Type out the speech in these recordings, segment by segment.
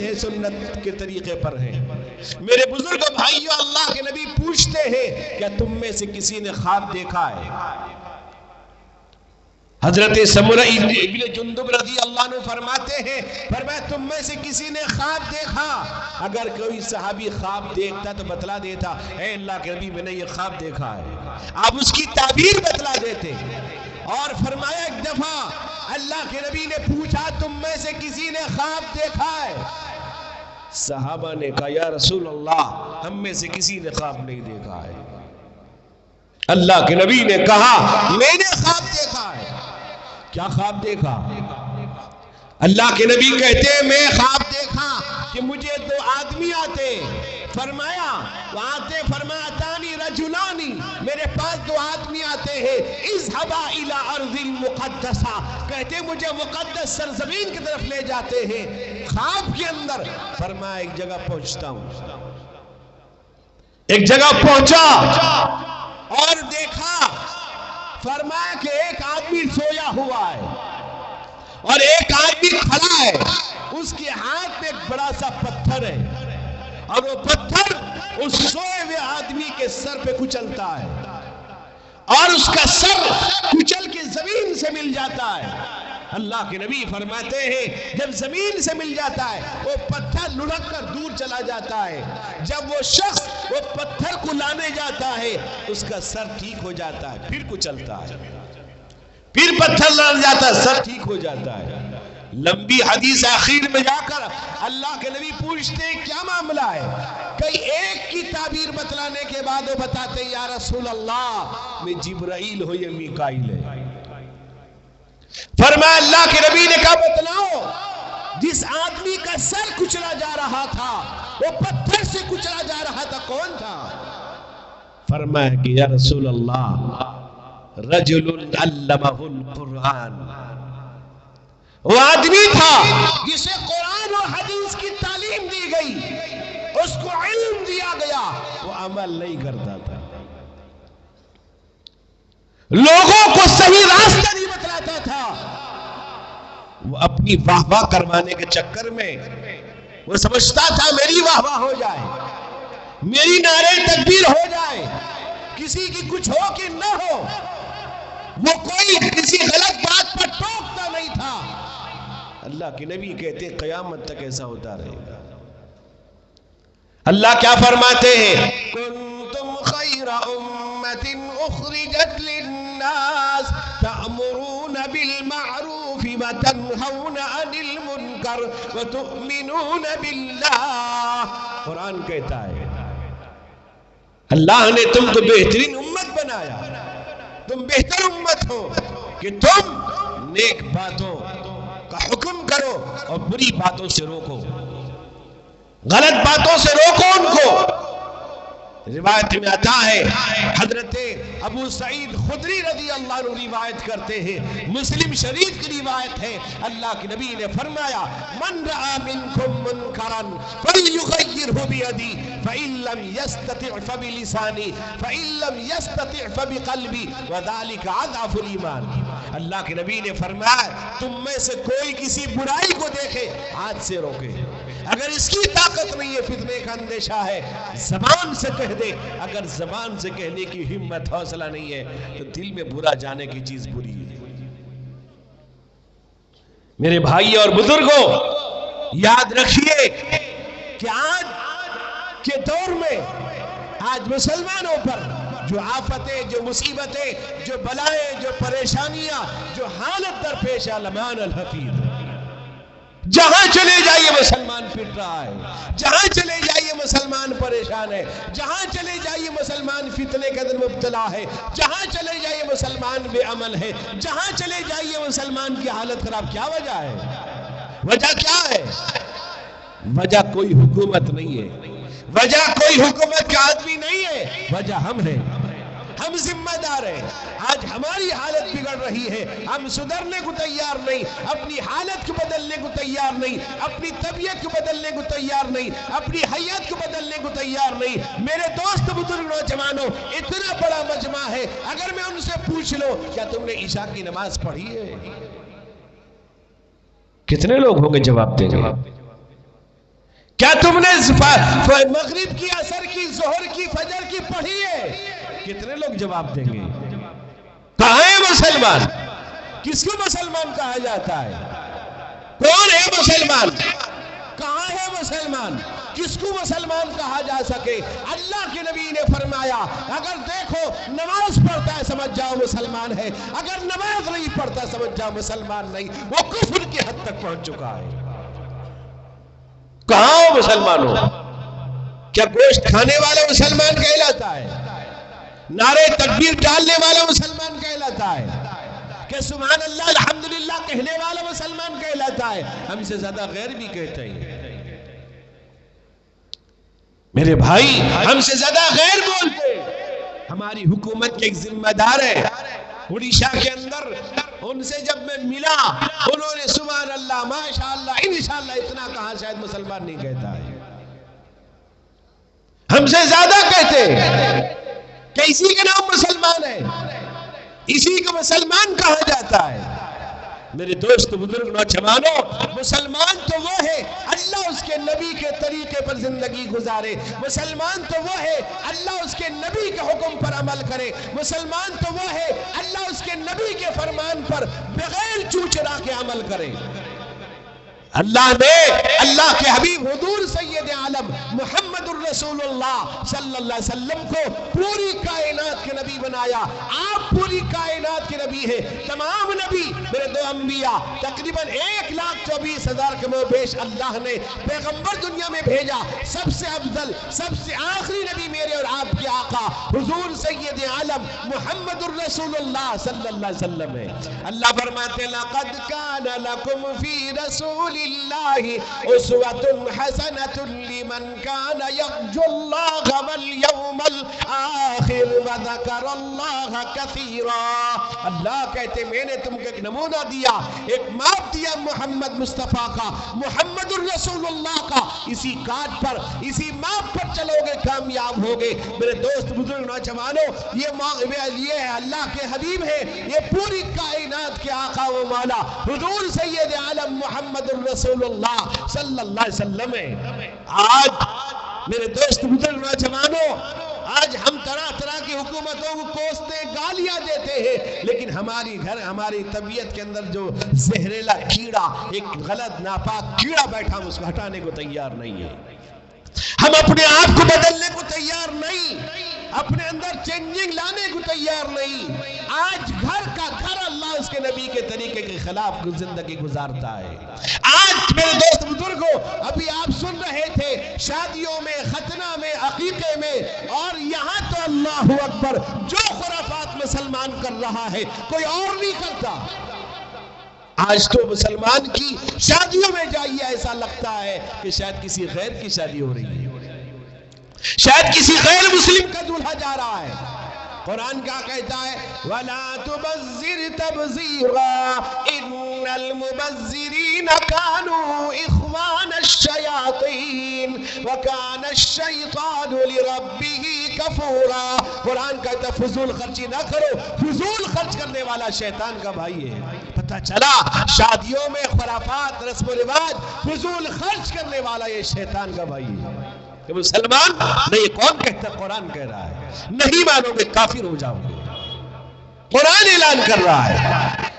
ہیں سنت کے طریقے پر ہیں. میرے بزرگ بھائیوں، اللہ کے نبی پوچھتے ہیں کیا تم میں سے کسی نے خواب دیکھا ہے؟ حضرت سمرہ ابن جندب رضی اللہ عنہ فرماتے ہیں، فرمایا تم میں سے کسی نے خواب دیکھا؟ اگر کوئی صحابی خواب دیکھتا تو بتلا دیتا، اے اللہ کے نبی میں نے یہ خواب دیکھا ہے. آپ اس کی تعبیر بتلا دیتے. اور فرمایا ایک دفعہ اللہ کے نبی نے پوچھا تم میں سے کسی نے خواب دیکھا ہے؟ صحابہ نے کہا یا رسول اللہ ہم میں سے کسی نے خواب نہیں دیکھا ہے. اللہ کے نبی نے کہا میں نے خواب دیکھا ہے. کیا خواب دیکھا؟ اللہ کے نبی کہتے ہیں میں خواب دیکھا کہ مجھے دو آدمی آتے. فرمایا وہ آتے، فرمایا تانی رجلانی، میرے پاس دو آدمی آتے ہیں. اذهبا الى ارض المقدسہ، کہتے مجھے مقدس سرزمین کی طرف لے جاتے ہیں. خواب کے اندر فرمایا ایک جگہ پہنچتا ہوں. ایک جگہ پہنچا اور دیکھا، فرمایا کہ ایک آدمی سویا ہوا ہے اور ایک آدمی کھڑا ہے. اس کے ہاتھ میں ایک بڑا سا پتھر ہے اور وہ پتھر اس سوئے ہوئے آدمی کے سر پہ کچلتا ہے اور اس کا سر کچل کے زمین سے مل جاتا ہے. اللہ کے نبی فرماتے ہیں جب زمین سے مل جاتا ہے وہ پتھر لڑک کر دور چلا جاتا ہے. جب وہ شخص وہ پتھر کو لانے جاتا ہے اس کا سر ٹھیک ہو جاتا ہے، پھر کچلتا ہے، پھر پتھر لانا جاتا ہے، سر ٹھیک ہو جاتا ہے. لمبی حدیث آخر میں جا کر اللہ کے نبی پوچھتے ہیں کیا معاملہ ہے؟ کئی ایک کی تعبیر بتلانے کے بعد وہ بتاتے ہیں یا رسول اللہ میں جبرائیل ہو یا میکائیل ہے. فرمایا اللہ کے نبی نے کہا بتلاؤ جس آدمی کا سر کچلا جا رہا تھا وہ پتھر سے کچلا جا رہا تھا کون تھا؟ فرمایا کہ یا رسول اللہ رجل علمہ القرآن، وہ آدمی تھا جسے قرآن اور حدیث کی تعلیم دی گئی، اس کو علم دیا گیا، وہ عمل نہیں کرتا تھا، لوگوں کو صحیح راستہ نہیں بتلاتا تھا. وہ اپنی واہ واہ کروانے کے چکر میں وہ سمجھتا تھا میری واہ واہ ہو جائے، میری نعرے تکبیر ہو جائے، کسی کی کچھ ہو کہ نہ ہو. وہ کوئی کسی غلط بات پر ٹوکتا نہیں تھا. اللہ کے نبی کہتے قیامت تک ایسا ہوتا رہے گا. اللہ کیا فرماتے ہیں کنتم خیر امت اخرجت للناس تأمرون بالمعروف وتنہون عن المنکر وتؤمنون باللہ. قرآن کہتا ہے اللہ نے تم کو بہترین امت بنایا، تم بہتر امت ہو کہ تم نیک باتوں کا حکم کرو اور بری باتوں سے روکو، غلط باتوں سے روکو ان کو. روایت میں آتا ہے حضرت ابو سعید خدری رضی اللہ عنہ روایت کرتے ہیں، مسلم شریف کی روایت ہے، اللہ کے نبی نے فرمایا من رأى منکم منکرا فلیغیرہ بیدی فإن لم یستطع فبلسانی فإن لم یستطع فبقلبی وذلک اضعف الایمان. اللہ کے نبی نے فرمایا تم میں سے کوئی کسی برائی کو دیکھے ہاتھ سے روکے، اگر اس کی طاقت نہیں ہے فتنے کا اندیشہ ہے زبان سے کہہ دے، اگر زبان سے کہنے کی ہمت حوصلہ نہیں ہے تو دل میں برا جانے کی چیز بری ہے. میرے بھائی اور بزرگوں یاد رکھیے کہ آج کے دور میں آج مسلمانوں پر جو آفتیں، جو مصیبتیں، جو بلائیں، جو پریشانیاں، جو حالت درپیش ہے لمان الحفیظ. جہاں چلے جائیے مسلمان پٹ رہا ہے، جہاں چلے جائیے مسلمان پریشان ہے، جہاں چلے جائیے مسلمان فتنے کے اندر مبتلا ہے، جہاں چلے جائیے مسلمان بے عمل ہے، جہاں چلے جائیے مسلمان کی حالت خراب. کیا وجہ ہے؟ وجہ کیا ہے؟ وجہ کوئی حکومت نہیں ہے، وجہ کوئی حکومت کا آدمی نہیں ہے، وجہ ہم ہیں، ہم ذمہ دار ہیں. آج ہماری حالت بگڑ رہی ہے، ہم سدھرنے کو تیار نہیں، اپنی حالت کو بدلنے کو تیار نہیں، اپنی طبیعت کو بدلنے کو تیار نہیں، اپنی حیات کو بدلنے کو تیار نہیں. میرے دوست بزرگ نوجوانوں اتنا بڑا مجمع ہے، اگر میں ان سے پوچھ لو کیا تم نے عشاء کی نماز پڑھی ہے، کتنے لوگ ہوں گے جواب دیں گے کیا تم نے مغرب کی، عصر کی، ظہر کی، فجر کی پڑھی ہے؟ کتنے لوگ جواب دیں گے؟ کہاں ہے مسلمان؟ کس کو مسلمان کہا جاتا ہے؟ کون ہے مسلمان؟ کہاں ہے مسلمان؟ کس کو مسلمان کہا جا سکے؟ اللہ کے نبی نے فرمایا اگر دیکھو نماز پڑھتا ہے سمجھ جاؤ مسلمان ہے، اگر نماز نہیں پڑھتا سمجھ جاؤ مسلمان نہیں، وہ کفر کی حد تک پہنچ چکا ہے۔ کہاں ہو مسلمان ہو؟ کیا گوشت کھانے والا مسلمان کہلاتا ہے؟ نعرے تکبیر ڈالنے والا مسلمان کہلاتا ہے؟ کہ سبحان اللہ الحمدللہ کہنے والا مسلمان کہلاتا ہے؟ ہم سے زیادہ غیر بھی کہتے ہیں میرے بھائی، ہم سے زیادہ غیر بولتے ہیں۔ ہماری حکومت کے ایک ذمہ دار ہے اڑیشہ کے اندر، ان سے جب میں ملا انہوں نے سبحان اللہ ماشاءاللہ انشاءاللہ اتنا کہا، شاید مسلمان نہیں کہتا ہے۔ ہم سے زیادہ کہتے ہیں کہ اسی کا نام مسلمان ہے، اسی کو مسلمان کہا جاتا ہے۔ میرے دوست بزرگ نوجوانوں، مسلمان تو وہ ہے اللہ اس کے نبی کے طریقے پر زندگی گزارے، مسلمان تو وہ ہے اللہ اس کے نبی کے حکم پر عمل کرے، مسلمان تو وہ ہے اللہ اس کے نبی کے فرمان پر بغیر چوچرا کے عمل کرے۔ اللہ نے اللہ کے حبیب حضور سید عالم محمد الرسول اللہ صلی اللہ علیہ وسلم کو پوری کائنات کے نبی بنایا۔ آپ پوری کائنات کے نبی ہیں۔ تمام نبی میرے دو انبیاء تقریباً 1,24,000 کے بیش اللہ نے پیغمبر دنیا میں بھیجا، سب سے افضل سب سے آخری نبی میرے اور آپ کے آقا حضور سید عالم محمد الرسول اللہ صلی اللہ علیہ وسلم ہے۔ اللہ فرماتے ہیں لَقَدْ كَانَ لَكُمْ فِي رَسُولِ اللَّهِ أُسْوَةٌ حَسَنَةٌ لِمَنْ كَانَ يَرْجُو اللَّهَ وَالْيَوْمَ الْآخِرَ وَذَكَرَ اللَّهَ كَثِيرًا۔ اللہ کہتے میں نے تم کو ایک نمونہ دیا، ایک ماپ دیا محمد مصطفیٰ کا، محمد الرسول اللہ کا، اسی کاٹ پر اسی ماپ پر چلو گے کامیاب ہوگے۔ میرے دوست بزرگ نوجوانوں، یہ اللہ کے حبیب ہے، یہ پوری کائنات کے آقا و مولا حضور سید عالم محمد الرسول اللہ صلی اللہ علیہ وسلم ہے۔ آج میرے دوست بزرگ نوجوانوں، آج ہم طرح طرح کی حکومتوں کو کوستے گالیاں دیتے ہیں، لیکن ہماری طبیعت کے اندر جو زہریلا کیڑا، ایک غلط ناپاک کیڑا بیٹھا، ہم اس کو ہٹانے کو تیار نہیں ہے۔ ہم اپنے آپ کو بدلنے کو تیار نہیں، اپنے اندر چینجنگ لانے کو تیار نہیں۔ آج گھر کا گھر اللہ اس کے نبی کے طریقے کے خلاف زندگی گزارتا ہے۔ آج میرے دوست بزرگوں، ابھی آپ سن رہے تھے شادیوں میں، ختنہ میں، عقیقے میں، اور یہاں تو اللہ اکبر جو خرافات مسلمان کر رہا ہے کوئی اور نہیں کرتا۔ آج تو مسلمان کی شادیوں میں جائیے ایسا لگتا ہے کہ شاید کسی غیر کی شادی ہو رہی ہے، شاید کسی غیر مسلم کا دولہا جا رہا ہے۔ قرآن کیا کہتا ہے؟ وَلَا تُبَذِّرْ تَبْذِيرًا إِنَّ الْمُبَذِّرِينَ كَانُوا إِخْوَانَ الشَّيَاطِينِ وَكَانَ الشَّيْطَانُ لِرَبِّهِ كَفُورًا۔ قرآن کہتا ہے فضول خرچی نہ کرو، فضول خرچ کرنے والا شیطان کا بھائی ہے۔ پتہ چلا شادیوں میں خرافات، رسم و رواج، فضول خرچ کرنے والا یہ شیطان کا بھائی ہے۔ کہ مسلمان نہیں، کون کہتا؟ قرآن کہہ رہا ہے۔ نہیں مانو گے کافر ہو جاؤ گے، قرآن اعلان کر رہا ہے۔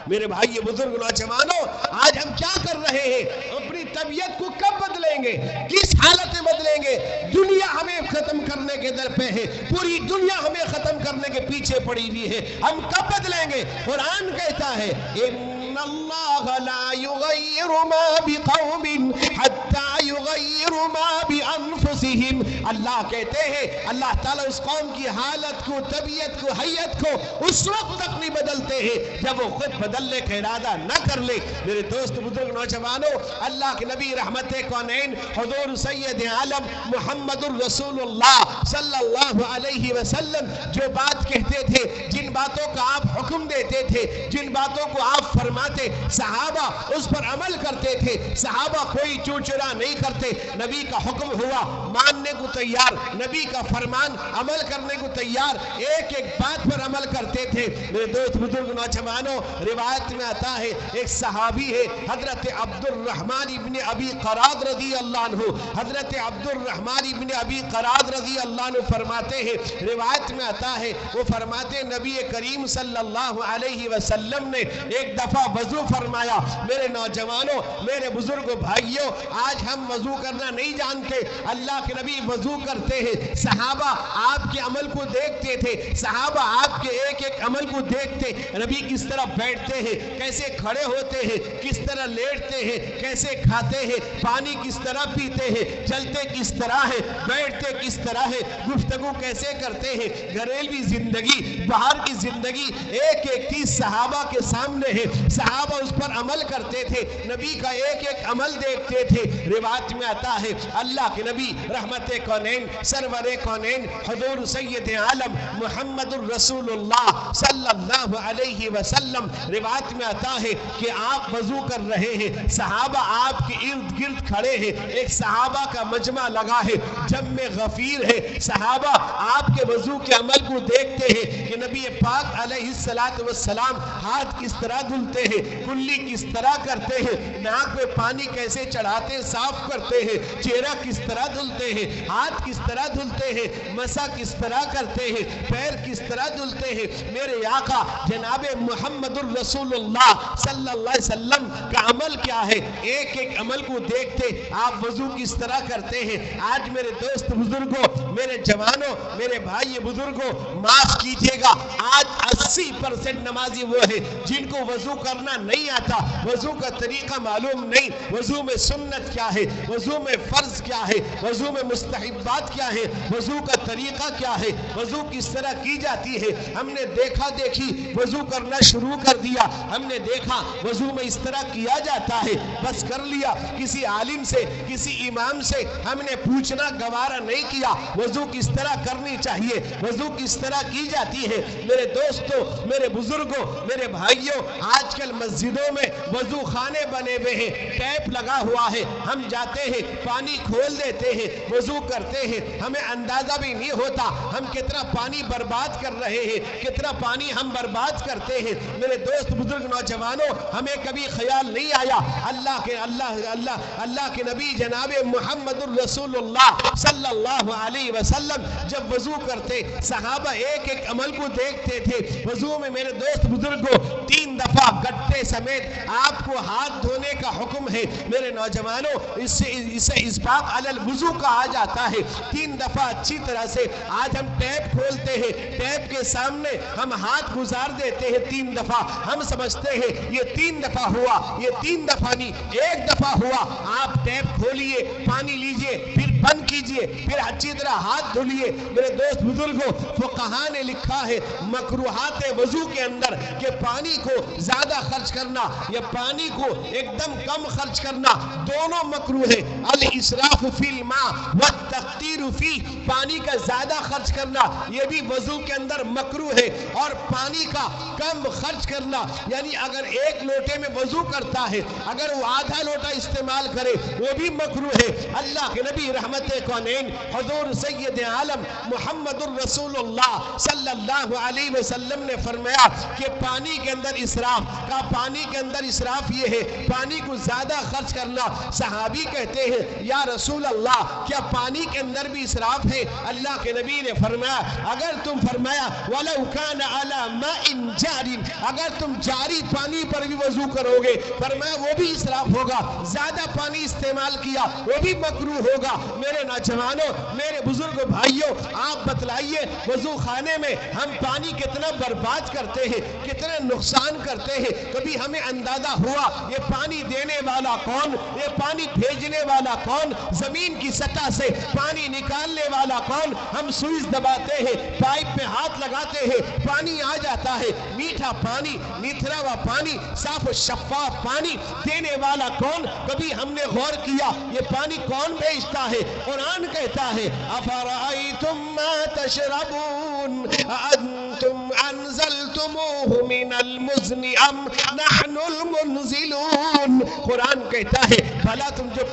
میرے بھائی یہ بزرگ نوجوانوں، آج ہم کیا کر رہے ہیں؟ اپنی طبیعت کو کب بدلیں گے؟ کس حالت میں بدلیں گے؟ دنیا ہمیں ختم کرنے کے در پہ ہے، پوری دنیا ہمیں ختم کرنے کے پیچھے پڑی ہوئی ہے، ہم کب بدلیں گے؟ قرآن کہتا ہے ان اللہ لا یغیر ما بقوم حتی یغیر ما بانفسہم۔ اللہ کہتے ہیں اللہ تعالیٰ اس قوم کی حالت کو، طبیعت کو، حیت کو اس وقت تک نہیں بدلتے ہیں جب وہ خود بدلنے کا ارادہ نہ کر لے۔ میرے دوست بزرگ نوجوانوں، اللہ کے نبی رحمت کونین حضور سید عالم محمد الرسول اللہ صلی اللہ علیہ وسلم جو بات کہتے تھے، جن باتوں کا آپ حکم دیتے تھے، جن باتوں کو آپ فرماتے، صحابہ اس پر عمل کرتے تھے، صحابہ کوئی چوچرا نہیں کرتے۔ نبی کا حکم ہوا، ماننے کو تیار، نبی کا فرمان عمل کرنے کو تیار، ایک ایک بات پر عمل کرتے تھے۔ میرے دوست بزرگ نوجوانوں، روایت میں آتا ہے ایک صحابی ہے حضرت عبد الرحمن ابن ابی قراد رضی اللہ عنہ، حضرت عبد الرحمن ابن ابی قراد رضی اللہ عنہ فرماتے ہیں، روایت میں آتا ہے وہ فرماتے نبی کریم صلی اللہ علیہ وسلم نے ایک دفعہ وضو فرمایا۔ میرے نوجوانوں، میرے بزرگوں، بھائیوں، آج ہم وضو کرنا نہیں جانتے، اللہ کے نبی وضو کرتے ہیں، صحابہ آپ کے عمل کو دیکھتے تھے، صحابہ آپ کے ایک ایک عمل کو دیکھتے، نبی کس طرح بیٹھتے ہیں، کیسے کھڑے ہوتے ہیں، کس طرح لیٹتے ہیں، کیسے کھاتے ہیں، پانی کس طرح پیتے ہیں، چلتے کس طرح ہے، بیٹھتے کس طرح ہے، گفتگو کیسے کرتے ہیں، گھریلوی زندگی، باہر کی زندگی، ایک ایک چیز صحابہ کے سامنے ہے، صحابہ اس پر عمل کرتے تھے، نبی کا ایک ایک عمل دیکھتے تھے۔ روایت میں آتا ہے اللہ کے نبی رحمت کونین، سرور کونین، حضور سید عالم محمد الرسول اللہ صلی اللہ علیہ وسلم، روایت میں آتا ہے کہ آپ وضو کر رہے ہیں، صحابہ آپ کے ارد گرد کھڑے ہیں، ایک صحابہ کا مجمع لگا ہے، جم غفیر ہے، صحابہ آپ کے وضو کے عمل کو دیکھتے ہیں کہ نبی پاک علیہ السلام ہاتھ کس طرح دھلتے ہیں، کلی کس طرح کرتے ہیں، ناک میں پانی کیسے چڑھاتے ہیں، صاف کرتے ہیں، چہرہ کس طرح دھلتے ہیں، ہاتھ کس طرح دھلتے ہیں، مسح کس طرح کرتے ہیں، پیر کس طرح دھلتے ہیں۔ میرے آقا جناب محمد الرسول اللہ صلی اللہ علیہ وسلم کا عمل کیا ہے، ایک ایک عمل کو دیکھتے آپ وضو کس طرح کرتے ہیں۔ آج میرے دوست بزرگوں، میرے جوانوں، میرے بھائی بزرگوں، معاف کیجئے گا، آج 80% نمازی وہ ہے جن کو وضو کرنا نہیں آتا، وضو کا طریقہ معلوم نہیں، وضو میں سنت کیا ہے، وضو میں فرض کیا ہے، وضو میں مستحبات کیا ہے، وضو کا طریقہ کیا ہے، وضو کس طرح کی جاتی ہے۔ ہم نے دیکھا دیکھی وضو کرنا شروع کر دیا، ہم نے دیکھا وضو میں اس طرح کیا جاتا ہے، بس کر لیا، کسی عالم سے، کسی امام سے ہم نے پوچھنا گوارا نہیں کیا وضو کس طرح کرنی چاہیے، وضو کس طرح کی جاتی ہے۔ میرے دوستوں، میرے بزرگوں، میرے بھائیوں، آج کل مسجدوں میں وضو خانے بنے ہوئے ہیں، ٹیپ لگا ہوا ہے، ہم جاتے ہیں، پانی کھول دیتے ہیں، وضو کرتے ہیں، ہمیں اندازہ بھی نہیں ہوتا ہم کتنا پانی برباد کر رہے ہیں، کتنا پانی ہم برباد کرتے ہیں۔ میرے دوست بزرگ نوجوانوں، ہمیں کبھی خیال نہیں آیا اللہ کے نبی جناب محمد الرسول اللہ صلی اللہ علیہ وسلم جب وضو کرتے، صحابہ ایک ایک عمل کو دیکھتے تھے۔ وضو میں میرے دوست بزرگوں 3 دفعہ گٹے سمیت آپ کو ہاتھ دھونے کا حکم ہے۔ میرے نوجوانوں، اسے اسباغ علی الوضو کہا جاتا ہے۔ 3 دفعہ اچھی طرح سے، آج ہم ٹیپ کھولتے ہیں، ٹیپ کے سامنے ہم ہاتھ گزار دیتے ہیں 3 دفعہ، ہم سمجھتے ہیں یہ 3 دفعہ ہوا، یہ 3 دفعہ نہیں، 1 دفعہ ہوا۔ آپ ٹیپ کھولیے، پانی لیجئے، پھر بند کیجئے، پھر اچھی طرح ہاتھ دھولیے۔ میرے دوست بزرگوں، فقہاء نے لکھا ہے مکروہات وضو کے اندر کہ پانی کو زیادہ خرچ کرنا یا پانی کو ایک دم کم خرچ کرنا دونوں مکروہ ہے۔ الاسراف فی الماء والتقطیر فی، پانی کا زیادہ خرچ کرنا یہ بھی وضو کے اندر مکروہ ہے، اور پانی کا کم خرچ کرنا، یعنی اگر 1 لوٹے میں وضو کرتا ہے، اگر وہ آدھا لوٹا استعمال کرے وہ بھی مکروہ ہے۔ اللہ کے نبی رحمت کونین حضور سید عالم محمد الرسول اللہ صلی اللہ علیہ وسلم نے فرمایا کہ پانی کے اندر اسراف کا، پانی کے اندر اسراف یہ ہے پانی کو زیادہ خرچ کرنا۔ صحابی کہتے ہیں یا رسول اللہ کیا پانی کے اندر بھی اسراف ہے؟ اللہ کے نبی نے فرمایا اگر تم فرمایا وَلَوْ كَانَ عَلَى مَاءٍ جَارٍ، اگر تم جاری پانی پر بھی وضو کرو گے، فرمایا وہ بھی اسراف ہوگا، زیادہ پانی استعمال کیا وہ بھی مکروہ ہوگا۔ میرے نوجوانوں، میرے بزرگ بھائیوں، آپ بتلائیے وضو خانے میں ہم پانی کتنا برباد کرتے ہیں، کتنا نقصان کرتے ہیں، کبھی ہمیں اندازہ ہوا یہ پانی دینے والا کون، یہ پانی بھیجنے والا کون، زمین کی سطح سے پانی نکالنے والا کون؟ ہم سوئچ دباتے ہیں، پائپ میں ہاتھ لگاتے ہیں، پانی آ جاتا ہے، میٹھا پانی، نیتھرا ہوا پانی، صاف و شفاف پانی دینے والا کون؟ کبھی ہم نے غور کیا یہ پانی کون بھیجتا ہے؟ قرآن کہتا ہے افرأیتم ما تشربون اانتم انزلتموه من المزن ام نحن نحن المنزلون. قرآن کہتا ہے بھلا تم جو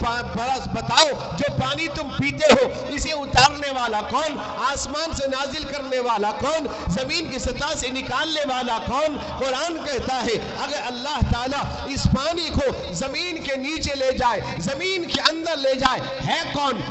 بتاؤ جو پانی تم پیتے ہو اسے اتارنے والا کون؟ آسمان سے نازل کرنے والا کون؟ زمین کی سطح سے نکالنے والا کون؟ قرآن کہتا ہے اگر اللہ تعالیٰ اس پانی کو زمین کے نیچے لے جائے، زمین کے اندر لے جائے، ہے کون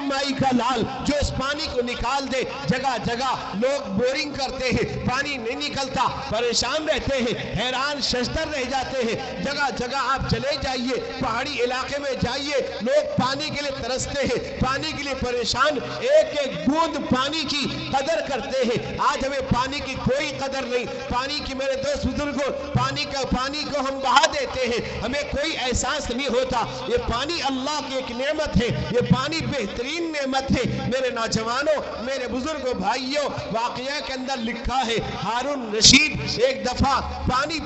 مائی کا لال جو اس پانی کو نکال دے؟ جگہ جگہ لوگ بورنگ کرتے ہیں، پانی نہیں نکلتا، پریشان رہتے ہیں، حیران ششدر رہ جاتے ہیں. جگہ جگہ آپ چلے جائیے، پہاڑی علاقے میں جائیے، لوگ پانی کے لیے ترستے ہیں، پانی کے لیے پریشان، ایک ایک بوند پانی کی قدر کرتے ہیں. آج ہمیں پانی کی کوئی قدر نہیں. پانی کی میرے دوست بزرگوں، پانی کو ہم بہا دیتے ہیں، ہمیں کوئی احساس نہیں ہوتا. یہ پانی اللہ کی ایک نعمت ہے، یہ پانی بہترین نعمت ہے. میرے نوجوانوں، میرے بزرگوں، بھائیوں، واقعہ کے اندر لکھا ہے ہارون رشید ایک دفعہ پانی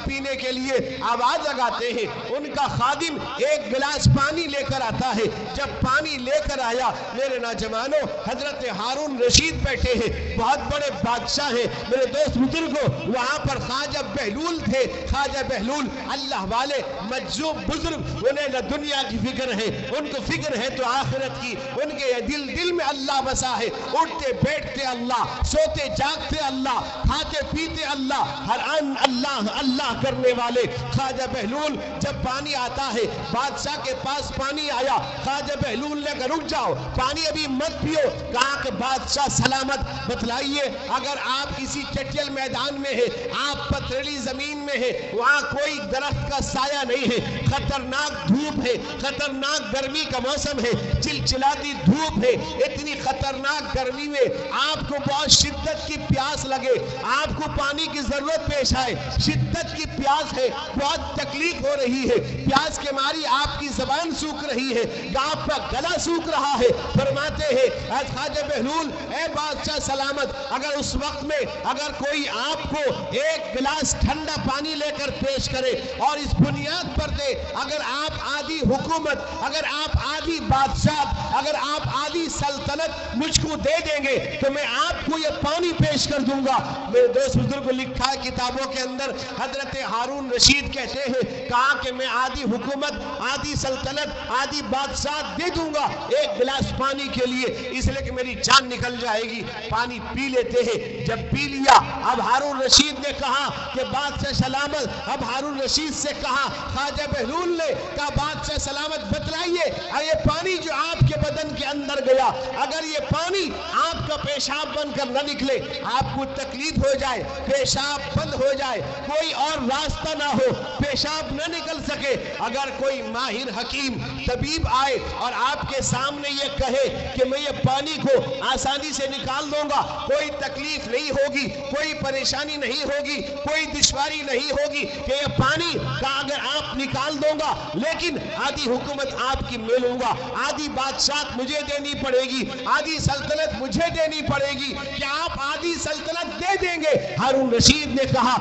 پینے کے لیے آواز لگاتے ہیں. ان کا خادم ایک گلاس پانی لے کر آتا ہے. جب پانی لے کر آیا، میرے نوجوانوں، حضرت ہارون رشید بیٹھے ہیں، بہت بڑے بادشاہ ہیں. میرے دوست بزرگوں، وہاں پر خواجہ بہلول تھے. خواجہ بہلول اللہ والے مجذوب بزرگ، انہیں نہ دنیا کی فکر ہے، ان کو فکر ہے تو آخرت کی. ان کے دل میں اللہ بسا ہے. اٹھتے بیٹھتے اللہ، سوتے جاگتے اللہ، کھاتے پیتے اللہ، ہر ان اللہ کرنے والے خواجہ بہلول. جب پانی آتا ہے، بادشاہ کے پاس پانی آیا، خواجہ بہلول نے کہا رک جاؤ، پانی ابھی مت پیو. کہا کہ بادشاہ سلامت بتلائیے، اگر آپ کسی چٹیل میدان میں ہے، آپ پتھریلی زمین میں ہے، وہاں کوئی درخت کا سایہ نہیں ہے، خطرناک دھوپ ہے، خطرناک گرمی کا موسم ہے، چلچلاتی دھوپ ہے، اتنی خطرناک گرمی میں آپ کو بہت شدت کی پیاس لگے، آپ کو پانی کی ضرورت پیش آئے، شدت کی پیاس ہے، بہت تکلیف ہو رہی ہے، پیاس کے ماری آپ کی زبان سوکھ رہی ہے، آپ کا گلا سوکھ رہا ہے. فرماتے ہیں خواجہ بہلول اے بادشاہ سلامت، اگر اس وقت میں اگر کوئی آپ کو ایک گلاس ٹھنڈا پانی لے کر پیش کرے اور اس بنیاد پر دے، اگر آپ آدھی حکومت، اگر آپ آدھی بادشاہ، اگر آپ آدھی سلطنت مجھ کو دے دیں گے تو میں آپ کو یہ پانی پیش کر دوں گا. میرے دوست بزرگ لکھا ہے کتابوں کے اندر، حضرت ہارون رشید کہتے ہیں کہا کہ میں آدھی حکومت، آدھی سلطنت، آدھی بادشاہ دے دوں گا ایک گلاس پانی کے لیے، اس لیے کہ میری جان نکل جائے گی. پانی پی لیتے ہیں. جب پی لیا، اب ہارون رشید نے کہا کہ بادشاہ سلامت، اب ہارون رشید سے کہا، خواجہ بہلول نے کہا بادشاہ سلامت بتلائیے، یہ پانی جو آپ کے بدن کے اندر گیا، اگر یہ پانی آپ کا پیشاب بن کر نہ نکلے، آپ کو تکلیف ہو جائے، پیشاب بند ہو جائے، کوئی اور راستہ نہ ہو، پیشاب نہ نکل سکے، اگر کوئی ماہر حکیم طبیب آئے اور آپ کے سامنے یہ کہے کہ میں یہ پانی کو آسانی سے نکال دوں گا، کوئی تکلیف نہیں ہوگی، کوئی پریشانی نہیں ہوگی، کوئی دشواری نہیں ہوگی کہ یہ پانی کا اگر آپ نکال دوں گا، لیکن آدھی حکومت آپ کی میں لوں گا، آدھی بادشاہت مجھے دینی پڑے گی، آدھی سلطنت مجھے دینی پڑے گی، کیا آپ آدھی سلطنت دے دیں گے؟ ہارون رشید نے کہا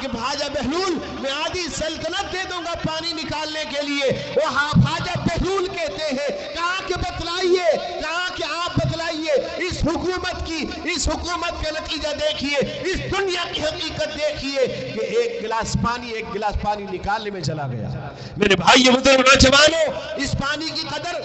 کہ خواجہ بہلول میں آدھی سلطنت دے دوں گا پانی نکالنے کے لیے. وہ خواجہ بہلول کہتے ہیں کہا کہ بتلائیے، کہا کہ آپ بتلائیے، اس حکومت کا نتیجہ دیکھیے، اس دنیا کی حقیقت دیکھیے کہ ایک گلاس پانی نکالنے میں چلا گیا. میرے بھائی بزرگ نوجوانوں، اس پانی کی قدر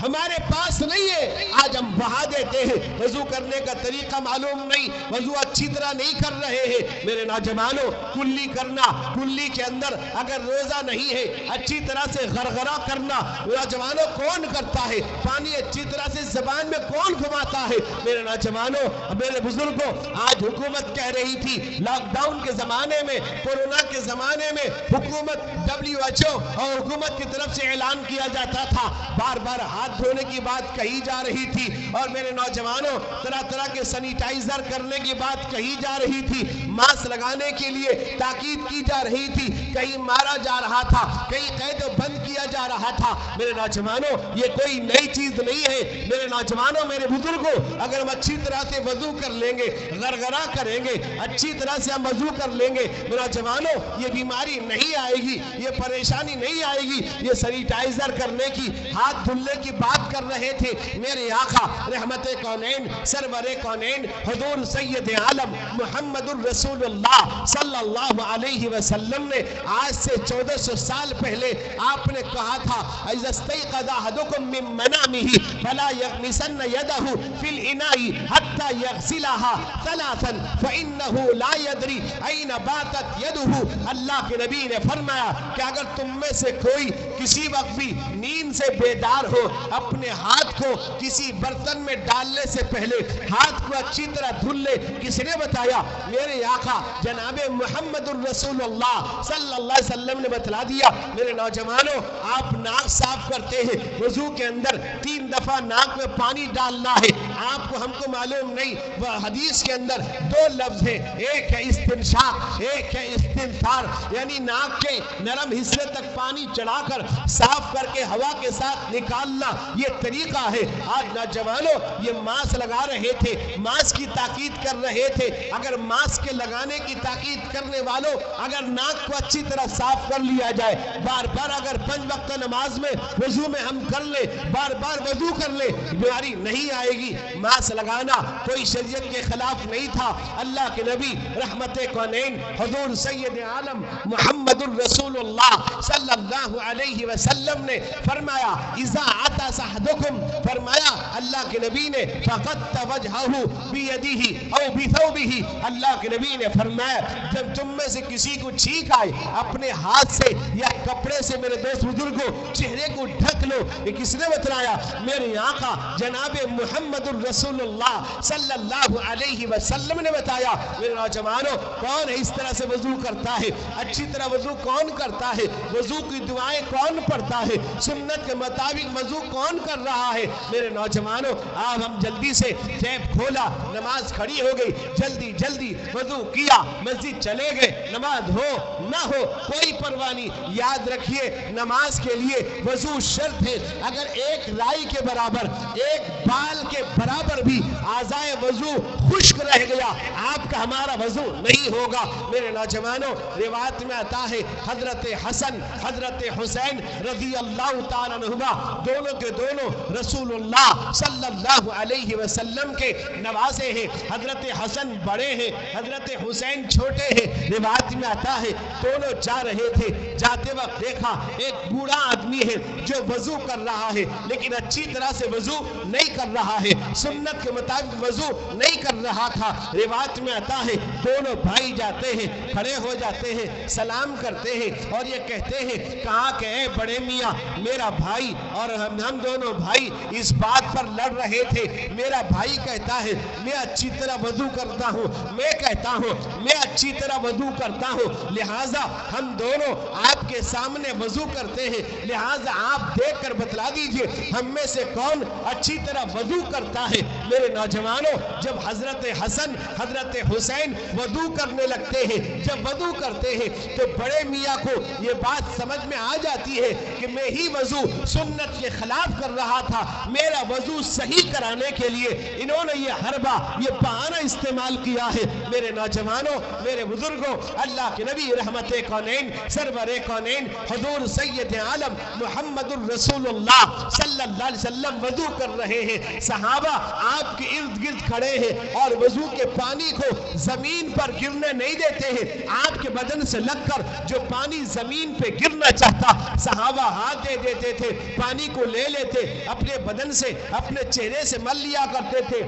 ہمارے پاس نہیں ہے. آج ہم بہا دیتے ہیں، وضو کرنے کا طریقہ معلوم نہیں، وضو اچھی طرح نہیں کر رہے ہیں. میرے نوجوانوں، کلی کرنا، کلی کے اندر اگر روزہ نہیں ہے، اچھی طرح سے غرغرہ کرنا نوجوانوں کون کرتا ہے؟ پانی اچھی طرح سے زبان میں کون گھماتا ہے؟ میرے نوجوانوں، میرے بزرگوں، آج حکومت کہہ رہی تھی لاک ڈاؤن کے زمانے میں، کورونا کے زمانے میں حکومت WHO اور حکومت کی طرف سے اعلان کیا جاتا تھا، بار بار ہاتھ دھونے کی بات کہی جا رہی تھی، اور میرے نوجوانوں طرح طرح کے سینیٹائزر کرنے کی بات کہی جا رہی تھی، ماسک لگانے کے لیے تاکید کی جا رہی تھی، کہیں مارا جا رہا تھا، کہیں قید و بند کیا جا رہا تھا. میرے نوجوانوں، یہ کوئی نئی چیز نہیں ہے. میرے نوجوانوں، میرے بزرگوں، اگر ہم اچھی طرح سے وضو کر لیں گے، غرغرہ کریں گے، اچھی طرح سے ہم وضو کر لیں گے، میرے نوجوانوں، یہ بیماری نہیں آئے گی، یہ پریشانی نہیں آئے گی. یہ سینیٹائزر کرنے کی، ہاتھ دھلنے کی بات کر رہے تھے میرے آقا رحمت کونین سرور کونین حضور سید عالم محمد الرسول اللہ صلی اللہ علیہ وسلم نے آج سے 1400 سال پہلے آپ نے کہا تھا اذا استيقظ احدكم من منامه فلا يغمسن يده في الاناء حتى يغسلها ثلاثا فانه لا يدري اين باتت يده. اللہ کے نبی نے فرمایا کہ اگر تم میں سے کوئی کسی وقت بھی نیند سے بیدار ہو اپنے ہاتھ کو کسی برتن میں ڈالنے سے پہلے ہاتھ کو اچھی طرح دھل لے. کس نے بتایا؟ میرے آقا جناب محمد الرسول اللہ صلی اللہ علیہ وسلم نے بتلا دیا. میرے نوجوانوں آپ ناک صاف کرتے ہیں وضو کے اندر 3 دفعہ ناک میں پانی ڈالنا ہے. آپ کو ہم کو معلوم نہیں وہ حدیث کے اندر 2 لفظ ہیں ایک ہے استنشاق ایک ہے استنثار یعنی ناک کے نرم حصے تک پانی چڑھا کر صاف کر کے ہوا کے ساتھ نکالنا یہ طریقہ ہے. آج نوجوانوں یہ ماسک لگا رہے تھے ماسک کی تاکید کر رہے تھے. اگر ماسک کے لگانے کی تاکید کرنے والوں اگر ناک کو اچھی طرح صاف کر لیا جائے بار بار اگر 5 وقت نماز میں وضو میں ہم کر لیں بار بار وضو کر لیں بیماری نہیں آئے گی. ماسک لگانا کوئی شریعت کے خلاف نہیں تھا. اللہ کے نبی رحمت کونین حضور سید عالم محمد الرسول اللہ صلی اللہ علیہ وسلم نے فرمایا اذا عطس احدکم فرمایا اللہ کے نبی نے فقط وجہہ بیدہ او بثوبہ. اللہ کے نبی نے فرمایا جب تم میں سے کسی کو چھینک آئے اپنے ہاتھ سے یا کپڑے سے میرے دوست بزرگوں چہرے کو ڈھک لو. یہ کس نے بتلایا؟ میرے آقا جناب محمد الرسول اللہ صلی اللہ علیہ وسلم نے بتایا. میرے نوجوانوں کون اس طرح سے وضو کرتا ہے؟ اچھی طرح وضو کون کرتا ہے؟ وضو کی دعائیں کون پڑھتا ہے؟ سنت کے مطابق وضو کون کر رہا ہے؟ میرے نوجوانوں آج ہم جلدی سے ٹیپ کھولا نماز کھڑی ہو گئی جلدی جلدی وضو کیا مسجد چلے گئے. نماز ہو نہ ہو کوئی پرواہ نہیں. یاد رکھیے نماز کے لیے وضو شرط ہے. اگر ایک رائی کے برابر ایک بال کے برابر بھی اعضائے وضو خشک رہ گیا آپ کا ہمارا وضو نہیں ہوگا. میرے نوجوانوں روایت میں آتا ہے حضرت حسن حضرت حسین رضی اللہ تعالیٰ عنہما دونوں کے دونوں رسول اللہ صلی اللہ علیہ وسلم کے نوازے ہیں. حضرت حسن بڑے ہیں حضرت حسین چھوٹے ہیں. روایت میں آتا ہے دونوں جا رہے تھے جاتے وقت دیکھا ایک بوڑھا آدمی ہے جو وضو کر رہا ہے لیکن اچھی طرح سے وضو نہیں کر رہا ہے سنت کے مطابق وضو نہیں کر رہا تھا. روایت میں آتا ہے دونوں بھائی جاتے ہیں کھڑے ہو جاتے ہیں سلام کرتے ہیں اور یہ کہتے ہیں کہا کہ اے بڑے میاں میرا بھائی اور ہم دونوں بھائی اس بات پر لڑ رہے تھے. میرا بھائی کہتا ہے میں اچھی طرح وضو کرتا ہوں میں کہتا ہوں میں اچھی طرح وضو کرتا ہوں لہٰذا ہم دونوں آپ کے سامنے وضو کرتے ہیں لہٰذا آپ دیکھ کر بتلا دیجئے ہم میں سے کون اچھی طرح وضو کرتا ہے. میرے نوجوانوں جب حضرت حسن حضرت حسین وضو کرنے لگتے ہیں جب وضو کرتے ہیں تو بڑے میاں کو یہ بات سمجھ میں آ جاتی ہے کہ میں ہی وضو سنت کے خلاف کر رہا تھا. میرا وضو صحیح کرانے کے لیے انہوں نے یہ حربہ یہ بہانہ استعمال کیا ہے. میرے نوجوانوں میرے بزرگوں اللہ کے نبی رحمت کونین سرور کونین حضور سید عالم محمد الرسول اللہ صلی اللہ علیہ وسلم وضو کر رہے ہیں. صحابہ آپ کے ارد گرد کھڑے ہیں اور وضو کے پانی کو زمین پر گرنے نہیں دیتے ہیں. آپ کے بدن سے لگ کر جو پانی زمین پہ گرنا چاہتا صحابہ ہاتھ دے دیتے تھے پانی کو لے لیتے اپنے بدن سے اپنے چہرے سے مل لیا کرتے تھے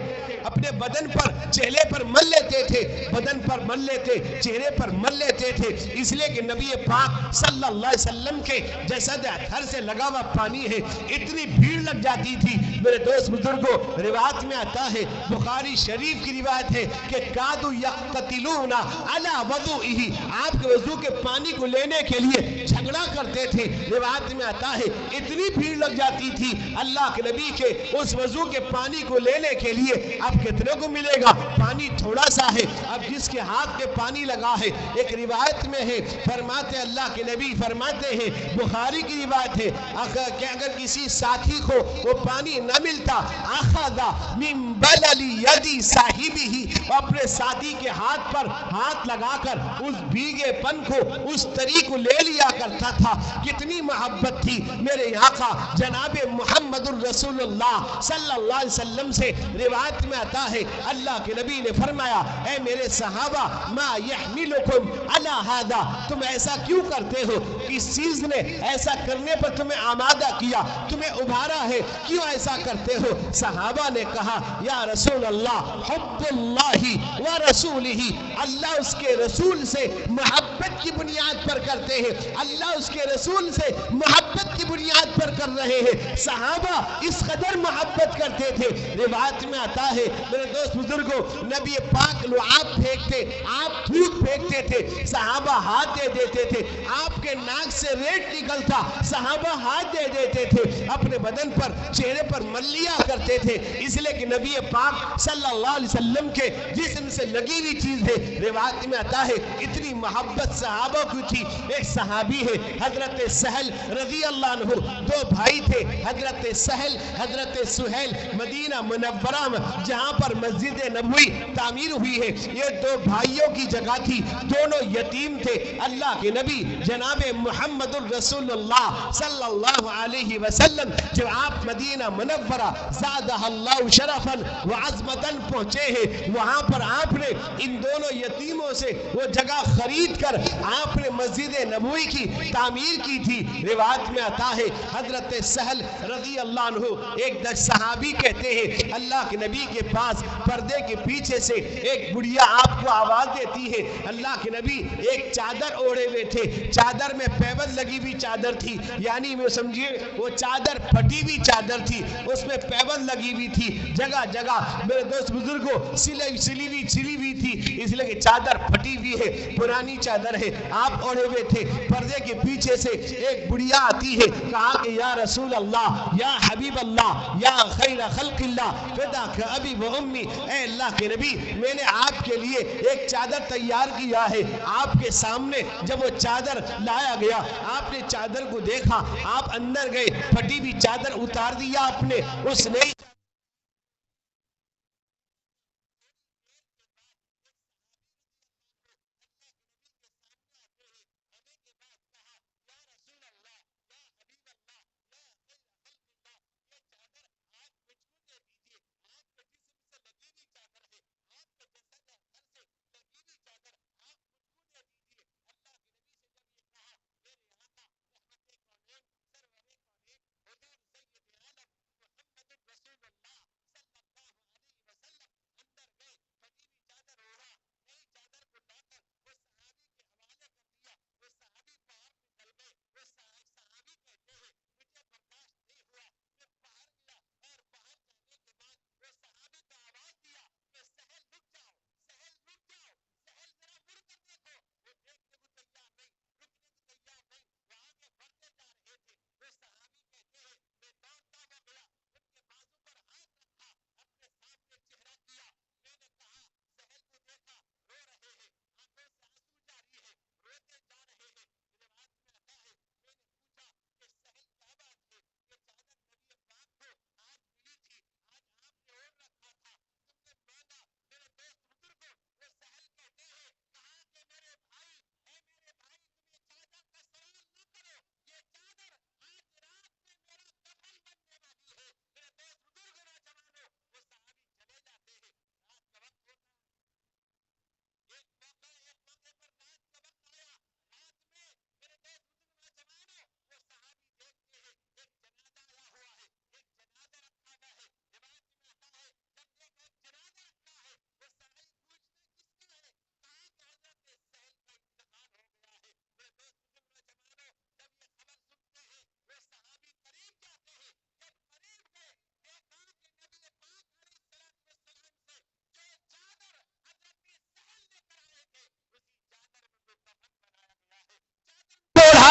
اپنے بدن پر چہرے پر مل لیتے تھے بدن پر مل لیتے چہرے پر مل لیتے تھے. اس لیے کہ نبی پاک صلی اللہ علیہ وسلم کے جسد اطہر سے لگا ہوا پانی ہے اتنی بھیڑ لگ جاتی تھی. میرے دوست بزرگوں روایت میں آتا ہے بخاری شریف کی روایت ہے کہ کادو یقتلون علی وضوئہ آپ کے وضو کے پانی کو لینے کے لیے جھگڑا کرتے تھے. روایت میں آتا ہے اتنی بھیڑ لگ جاتی تھی اللہ کے نبی کے اس وضو کے پانی کو لینے کے لیے اب کتنے کو ملے گا پانی تھوڑا سا ہے. اب جس کے ہاتھ پہ پانی لگا ہے ایک روایت میں ہے فرماتے اللہ کے نبی فرماتے ہیں بخاری کی روایت ہے اگر کسی ساتھی کو وہ پانی نہ ملتا اخذ من بلل یدی صاحبہ، اپنے ساتھی کے ہاتھ پر ہاتھ لگا کر اس بھیگے پن کو اس طریق کو لے لیا کرتا تھا۔ کتنی محبت تھی میرے آقا جناب محمد الرسول اللہ صلی اللہ علیہ وسلم سے۔ روایت میں آتا ہے اللہ کے نبی نے فرمایا اے میرے صحابہ ما یحملکم علی ھذا، تم ایسا کیوں کرتے ہو؟ کس چیز نے ایسا کرنے پر تمہیں آمادہ کیا، تمہیں ابھارا ہے، کیوں ایسا کرتے ہو؟ صحابہ نے کہا یا رسول اللہ حب اللہ و رسولہ، اللہ اس کے رسول سے محبت کی بنیاد پر کرتے ہیں، اللہ اس کے رسول سے محبت کی بنیاد پر کر رہے ہیں۔ صحابہ اس قدر محبت کرتے تھے۔ روایت میں آتا ہے میرے دوست بزرگوں، نبی پاک لعاب پھینکتے، آپ تھوک پھینکتے تھے، صحابہ ہاتھ دے دیتے تھے، آپ کے ناک سے ریت نکلتا، صحابہ ہاتھ دے دیتے تھے، اپنے بدن پر چہرے پر مل لیا کرتے تھے، اس لیے کہ نبی پاک صلی اللہ علیہ وسلم کے جسم سے لگی ہوئی چیز ہے۔ روایت میں آتا ہے اتنی محبت صحابہ کی تھی۔ ایک صحابی ہے حضرت سہل رضی اللہ عنہ، دو بھائی تھے حضرت سہل حضرت سہیل، مدینہ منورہ میں جہاں پر مسجد نبوی تعمیر ہوئی ہے، یہ دو بھائیوں کی جگہ تھی، دونوں یتیم تھے۔ اللہ کے نبی جناب محمد الرسول اللہ صلی اللہ علیہ وسلم جب آپ مدینہ منورہ زادہ اللہ شرفا وعظمتا پہنچے ہیں، وہاں پر آپ نے ان دونوں یتیموں سے وہ جگہ خرید کر آپ نے مسجد نبوی کی تعمیر کی تھی۔ روایت میں آتا ہے حضرت سہل رضی اللہ عنہ ایک صحابی کہتے ہیں اللہ کے نبی کے پاس پردے کے پیچھے سے ایک بڑھیا آپ کو آواز دیتی ہے۔ اللہ کے نبی ایک چادر اوڑے ہوئے تھے، چادر میں پیبند لگی ہوئی چادر تھی، یعنی میں سمجھیے وہ چادر پھٹی ہوئی چادر تھی، اس میں پیبند لگی ہوئی تھی، جگہ جگہ میرے دوست بزرگوں سلی ہوئی تھی، اس لیے کہ چادر پھٹی ہوئی ہے، پرانی چادر ہے، آپ اوڑے ہوئے تھے۔ پردے کے پیچھے سے ایک بڑھیا آتی ہے، کہا کہ یا رسول اللہ یا حبیب اللہ یا خیر خلق اللہ فداک ابی و امی، اے اللہ کے نبی میں نے آپ کے لیے ایک چادر تیار کیا ہے۔ آپ کے سامنے جب وہ چادر لایا گیا، آپ نے چادر کو دیکھا، آپ اندر گئے، پھٹی ہوئی چادر اتار دیا آپ نے، اس نے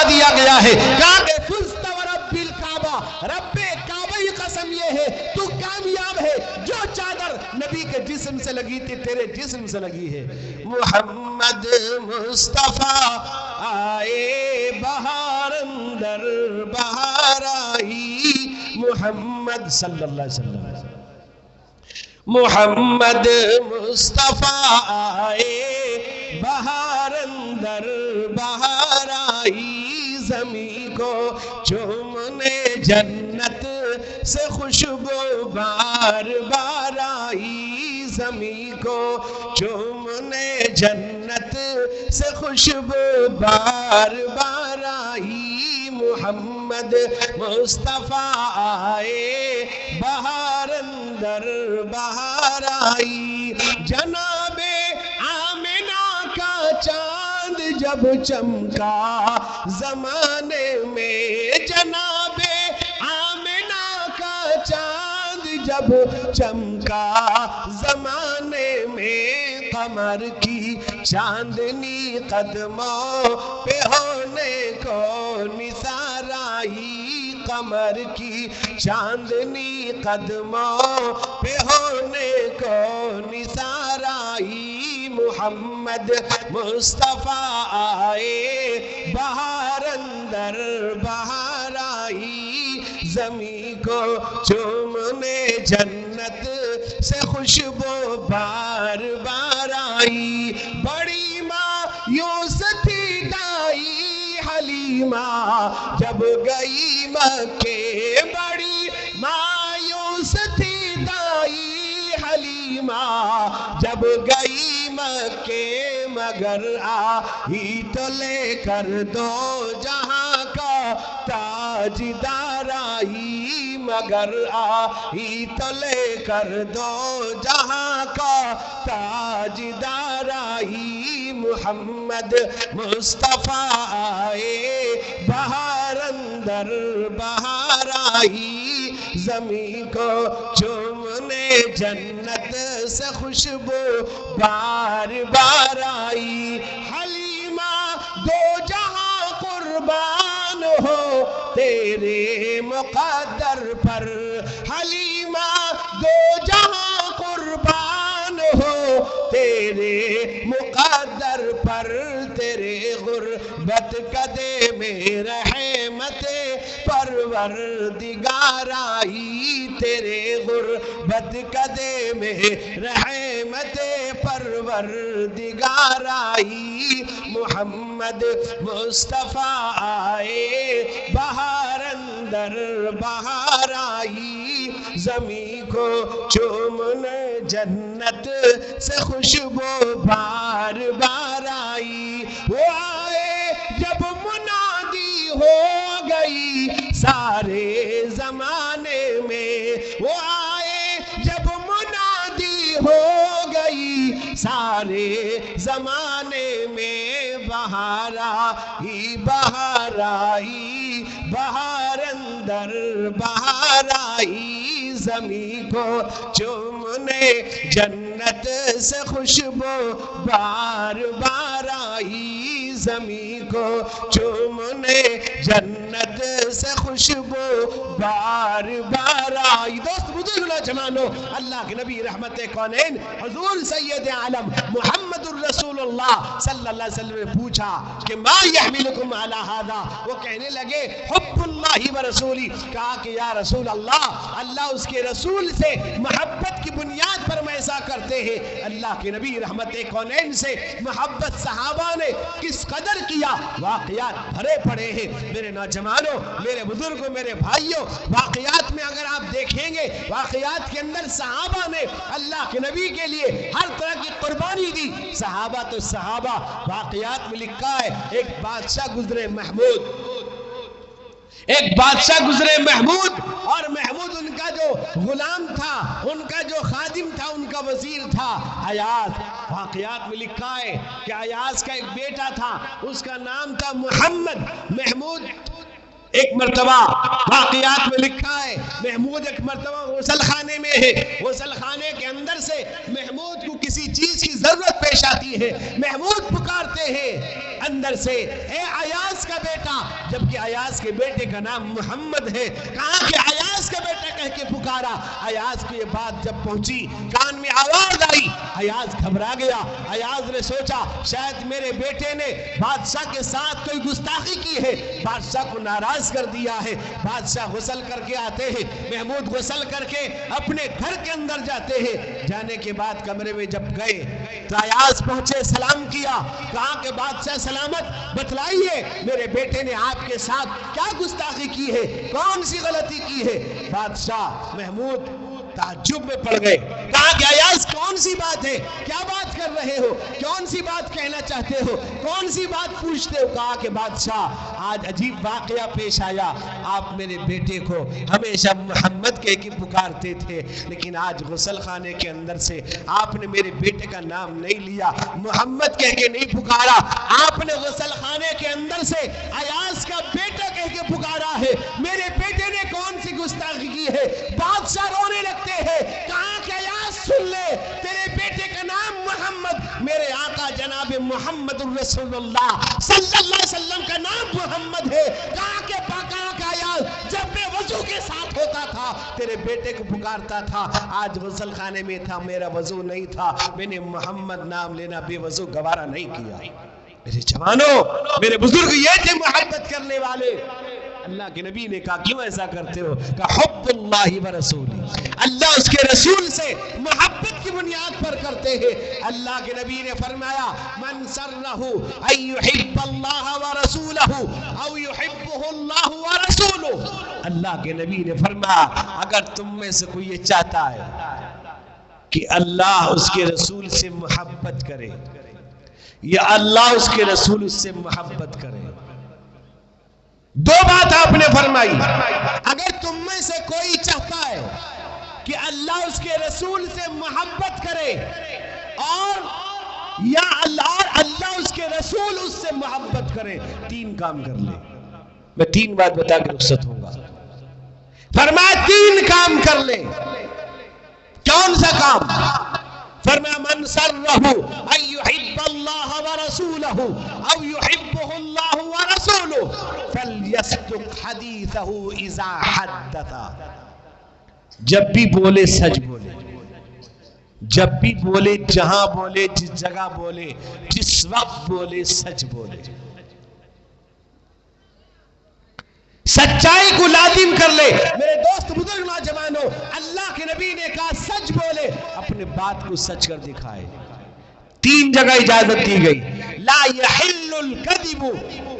دیا گیا ہے، کہا کہ فزت ورب الکعبہ، رب کعبہ کی قسم یہ ہے تو کامیاب ہے جو چادر نبی کے جسم سے لگی تھی تیرے جسم سے لگی ہے. محمد مصطفیٰ آئے بہار اندر بہار آئی. محمد صلی اللہ علیہ وسلم. محمد مصطفیٰ آئے بہار اندر بہار آئی. زمین کو چومنے جنت سے خوشبو بار بار آئی. زمین کو چومنے جنت سے خوشبو بار بار آئی. محمد مصطفیٰ آئے بہار اندر بہار آئی. جناب آمنہ کا چاند جب چمکا زمانے میں. جناب آمنہ کا چاند جب چمکا زمانے میں. قمر کی چاندنی قدموں پہ ہونے کو نثار آئی. قمر کی چاندنی قدموں پہ ہونے کو نثار آئی. محمد مصطفیٰ آئے بہار اندر بہار آئی. زمین کو چومنے جنت سے خوشبو بار بار آئی. بڑی مایوس تھی دائی حلیمہ جب گئی مکے. بڑی مایوس تھی دائی حلیمہ جب گئی مکے. مگر آئی تو لے کر دو جہاں کا تاجدار آئی. مگر آئی تو لے کر دو جہاں کا تاجدار آئی. محمد مصطفیٰ آئے بہار اندر بہار آئی. زمین کو چومنے جنت سے خوشبو بار بار آئی. حلیمہ دو جہاں قربان ہو تیرے مقدر پر. حلیمہ دو جہاں قربان ہو تیرے مقدر پر. تیرے غربت قدے میں رحمت پروردگار آئی. تیرے غربت قدے میں رحمت پروردگار آئی. محمد مصطفیٰ آئے بہار اندر بہار آئی. زمین کو چومنے جنت سے خوشبو بار بار آئی. وہ آئے جب منادی ہو گئی سارے زمانے میں. وہ آئے جب منادی ہو گئی سارے زمانے میں. بہار آئی بہار آئی بہار اندر بہار آئی. زمین کو چومنے جنت سے خوشبو بار بار آئی. زمین کو چومنے جنت سے خوشبو بار بار آئی. دوست بزرگ نوجوانو، اللہ کے نبی رحمت کونین حضور سید عالم محمد الرسول اللہ صلی اللہ علیہ وسلم نے پوچھا کہ ما یحملکم علی ھذا. وہ کہنے لگے حب اللہ و رسولی. کہا کہ یا رسول اللہ، اللہ اس کے رسول سے محبت کی بنیاد پر ہم ایسا کرتے ہیں. اللہ کے نبی رحمت کونین سے محبت صحابہ نے کس قدر کیا واقعات بھرے پڑے ہیں. میرے نوجوانوں، میرے بزرگوں، میرے بھائیوں، واقعات میں اگر آپ دیکھیں گے واقعات کے اندر صحابہ نے اللہ کے نبی کے لیے ہر طرح کی قربانی دی. صحابہ تو صحابہ. واقعات میں لکھا ہے ایک بادشاہ گزرے محمود. ایک بادشاہ گزرے محمود، اور محمود ان کا جو غلام تھا، ان کا جو خادم تھا، ان کا وزیر تھا ایاز. واقعات میں لکھا ہے کہ ایاز کا ایک بیٹا تھا، اس کا نام تھا محمد. محمود ایک مرتبہ واقعات میں لکھا ہے محمود ایک مرتبہ غسل خانے میں ہے. غسل خانے کے اندر سے محمود کو کسی چیز کی ضرورت پیش آتی ہے. محمود پکارتے ہیں اندر سے، اے ایاز کا بیٹا، جبکہ ایاز کے بیٹے کا نام محمد ہے. کہا کہ ایاز کا بیٹا کہہ کے پکارا۔ ایاز کو یہ بات جب پہنچی، کان میں آواز آئی، ایاز گھبرا گیا۔ ایاز نے سوچا شاید میرے بیٹے نے بادشاہ کے ساتھ کوئی گستاخی کی ہے، بادشاہ کو ناراض کر دیا ہے۔ بادشاہ غسل کر کے آتے ہیں، محمود غسل کر کے اپنے گھر کے اندر جاتے ہیں۔ جانے کے بعد کمرے میں جب گئے تو ایاز پہنچے، سلام کیا، کہا کہ بادشاہ سلامت، بتلائیے میرے بیٹے نے آپ کے ساتھ کیا گستاخی کی ہے، کون سی غلطی کی ہے؟ بادشاہ محمود تعجب میں پڑ گئے، کہا کہ ایاز کون سی بات ہے، کیا بات کر رہے ہو، کون سی بات کہنا چاہتے ہو، کون سی بات پوچھتے ہو؟ کہا کہ بادشاہ آج عجیب واقعہ پیش آیا، آپ میرے بیٹے کو ہمیشہ محمد کہہ کے پکارتے تھے، لیکن آج غسل خانے کے اندر سے آپ نے میرے بیٹے کا نام نہیں لیا، محمد کہہ کے نہیں پکارا، آپ نے غسل خانے کے اندر سے ایاز کا بیٹا کہہ کے پکارا ہے، میرے بیٹے نے کون سی گستاخی کی ہے؟ بادشاہ رونے لگتے ہیں، کہا کہ ایاز سن لے، تیرے بیٹے کا نام محمد، میرے آقا جناب محمد الرسول اللہ صلی اللہ علیہ وسلم کا نام محمد ہے۔ کہا کہ ایاز جب میں وضو کے ساتھ ہوتا تھا تیرے بیٹے کو پکارتا تھا، آج غسل خانے میں تھا، میرا وضو نہیں تھا، میں نے محمد نام لینا بے وضو گوارا نہیں کیا۔ میرے جوانوں، میرے بزرگ یہ تھے محبت کرنے والے۔ اللہ کے نبی نے کہا کیوں ایسا کرتے ہو؟ کہ حب اللہ و رسولی، اللہ اس کے رسول سے محبت کی بنیاد پر کرتے ہیں۔ اللہ کے نبی نے فرمایا من سرہ ان یحب اللہ و رسولہ او یحبہ اللہ و رسولہ، اللہ کے نبی نے فرمایا اگر تم میں سے کوئی یہ چاہتا ہے کہ اللہ اس کے رسول سے محبت کرے یا اللہ اس کے رسول اس سے محبت کرے، دو بات آپ نے فرمائی، اگر تم میں سے کوئی چاہتا ہے کہ اللہ اس کے رسول سے محبت کرے اور یا اللہ اس کے رسول اس سے محبت کرے، تین کام کر لے۔ میں تین بات بتا کے رخصت ہوں گا۔ فرمایا تین کام کر لے۔ کون سا کام؟ فرمایا من سرہ ان یحب اللہ ورسولہ او یحبہ اللہ ورسولہ فلیصدق حدیثہ اذا حدث، جب بھی بولے سچ بولے، جب بھی بولے، جہاں بولے، جس جگہ بولے، جس وقت بولے، سچ بولے، سچائی کو لازم کر لے۔ میرے دوست بزرگ نوجوانوں، اللہ کے نبی نے کہا سچ بولے، اپنے بات کو سچ کر دکھائے۔ تین جگہ اجازت دی گئی، لا یحل الکذب،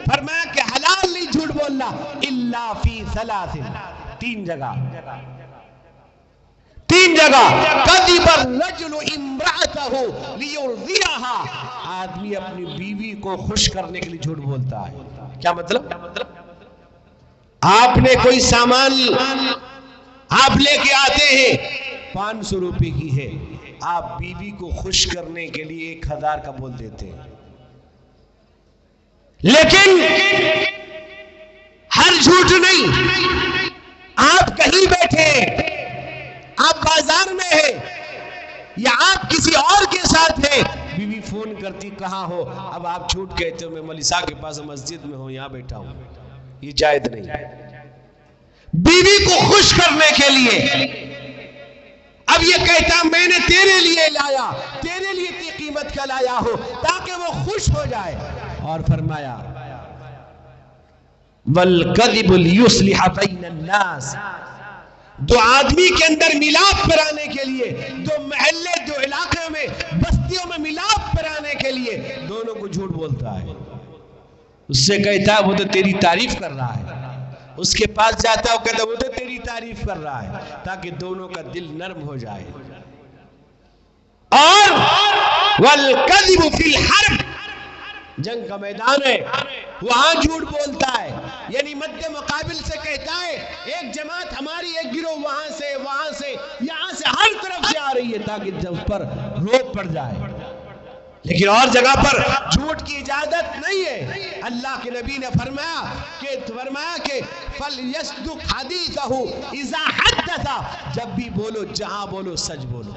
فرمایا کہ حلال نہیں جھوٹ بولنا، الا فی ثلاث، تین جگہ، تین جگہ، کذب الرجل امرأتہ لیرضیہا، آدمی اپنی بیوی کو خوش کرنے کے لیے جھوٹ بولتا ہے۔ کیا مطلب؟ آپ نے کوئی سامان آپ لے کے آتے ہیں، 500 روپے کی ہے، آپ بیوی کو خوش کرنے کے لیے 1000 کا بول دیتے ہیں، لیکن ہر جھوٹ نہیں۔ آپ کہیں بیٹھے ہیں، آپ بازار میں ہیں یا آپ کسی اور کے ساتھ ہیں، بیوی فون کرتی کہاں ہو، اب آپ جھوٹ کہتے ہو میں ملیسا کے پاس مسجد میں ہوں، یہاں بیٹھا ہوں، یہ جائز نہیں۔ بیوی کو خوش کرنے کے لیے اب یہ کہتا میں نے تیرے لیے لایا، تیرے لیے اتنی قیمت کا لایا ہو تاکہ وہ خوش ہو جائے، اور فرمایا وَالْكَذِبُ لِيُصْلِحَ بَيْنَ النَّاسِ، دو آدمی کے اندر ملاپ کرانے کے لیے، دو محلے، دو علاقے میں، بستیوں میں ملاپ کرانے کے لیے دونوں کو جھوٹ بولتا ہے۔ اس سے کہتا ہے وہ تو تیری تعریف کر رہا ہے، اس کے پاس جاتا ہے وہ کہتا ہے وہ تو تیری تعریف کر رہا ہے، تاکہ دونوں کا دل نرم ہو جائے۔ اور وَالْكَذِبُ فِي الْحَرْبِ، جنگ کا میدان ہے وہاں جھوٹ بولتا ہے، یعنی مد مقابل سے کہتا ہے ایک جماعت ہماری، ایک گروہ وہاں سے، وہاں سے، یہاں سے، ہر طرف سے آ رہی ہے تاکہ اس پر روک پڑ جائے، لیکن اور جگہ پر جھوٹ کی اجازت نہیں ہے۔ اللہ کے نبی نے فرمایا کہ فَلْيَصْدُقْ حَدِيثَهُ اِذَا حَدَّثَ، جب بھی بولو، جہاں بولو، سچ بولو۔